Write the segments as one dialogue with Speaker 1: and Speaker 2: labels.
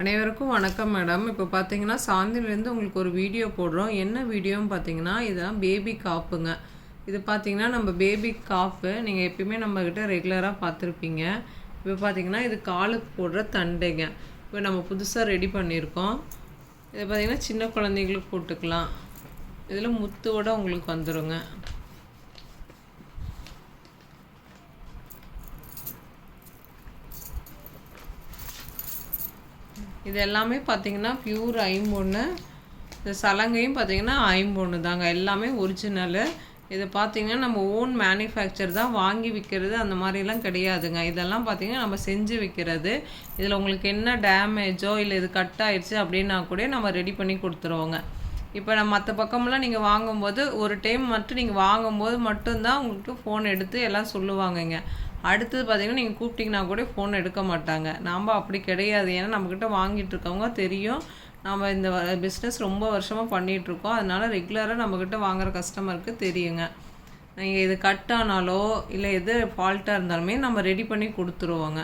Speaker 1: அனைவருக்கும் வணக்கம் மேடம். இப்போ பார்த்தீங்கன்னா சாந்திலேருந்து உங்களுக்கு ஒரு வீடியோ போடுறோம். என்ன வீடியோன்னு பார்த்தீங்கன்னா இதுதான் பேபி காப்புங்க. இது பார்த்தீங்கன்னா நம்ம பேபி காப்பு நீங்கள் எப்பயுமே நம்மக்கிட்ட ரெகுலராக பார்த்துருப்பீங்க. இப்போ பார்த்தீங்கன்னா இது காலுக்கு போடுற தண்டைங்க. இப்போ நம்ம புதுசாக ரெடி பண்ணியிருக்கோம். இது பார்த்தீங்கன்னா சின்ன குழந்தைங்களுக்கு போட்டுக்கலாம். இதில் முத்தோட உங்களுக்கு வந்துடுங்க. இது எல்லாமே பார்த்தீங்கன்னா பியூர் ஐம்பொன்று. இந்த சலங்கையும் பார்த்தீங்கன்னா ஐம்பொன்று தாங்க. எல்லாமே ஒரிஜினலு. இதை பார்த்தீங்கன்னா நம்ம ஓன் மேனுஃபேக்சர் தான், வாங்கி விற்கிறது அந்த மாதிரிலாம் கிடையாதுங்க. இதெல்லாம் பார்த்தீங்கன்னா நம்ம செஞ்சு விற்கிறது. இதில் உங்களுக்கு என்ன டேமேஜோ இல்லை இது கட் ஆயிடுச்சு அப்படின்னா கூட நம்ம ரெடி பண்ணி கொடுத்துருவோங்க. இப்போ நம்ம மற்ற பக்கமெல்லாம் நீங்கள் வாங்கும்போது ஒரு டைம் மட்டும் நீங்கள் வாங்கும்போது மட்டும்தான் உங்களுக்கு ஃபோன் எடுத்து எல்லாம் சொல்லுவாங்கங்க. அடுத்தது பார்த்திங்கன்னா நீங்கள் கூப்பிட்டிங்கன்னா கூட ஃபோன் எடுக்க மாட்டாங்க. நாம் அப்படி கிடையாது. ஏன்னா நம்மக்கிட்ட வாங்கிட்டு இருக்கவங்க தெரியும். நம்ம இந்த பிஸ்னஸ் ரொம்ப வருஷமாக பண்ணிகிட்ருக்கோம். அதனால் ரெகுலராக நம்மக்கிட்ட வாங்குகிற கஸ்டமருக்கு தெரியுங்க. நீங்கள் இது கட் ஆனாலோ இல்லை எது ஃபால்ட்டாக இருந்தாலுமே நம்ம ரெடி பண்ணி கொடுத்துருவோங்க.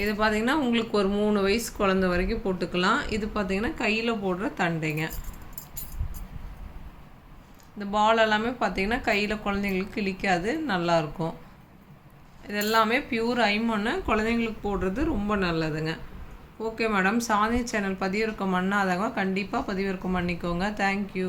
Speaker 1: இது பார்த்திங்கன்னா உங்களுக்கு ஒரு 3 வயசு குழந்த வரைக்கும் போட்டுக்கலாம். இது பார்த்திங்கன்னா கையில் போடுற தண்டைங்க. இந்த பால் எல்லாமே பார்த்திங்கன்னா கையில் குழந்தைங்களுக்கு கிழிக்காது, நல்லாயிருக்கும். இது எல்லாமே பியூர் ஐம்பொன்று. குழந்தைங்களுக்கு போடுறது ரொம்ப நல்லதுங்க. ஓகே மேடம், சாந்தி சேனல் பதிவிறக்கம் பண்ணாதவங்க கண்டிப்பாக பதிவிறக்கம் பண்ணிக்கோங்க. தேங்க்யூ.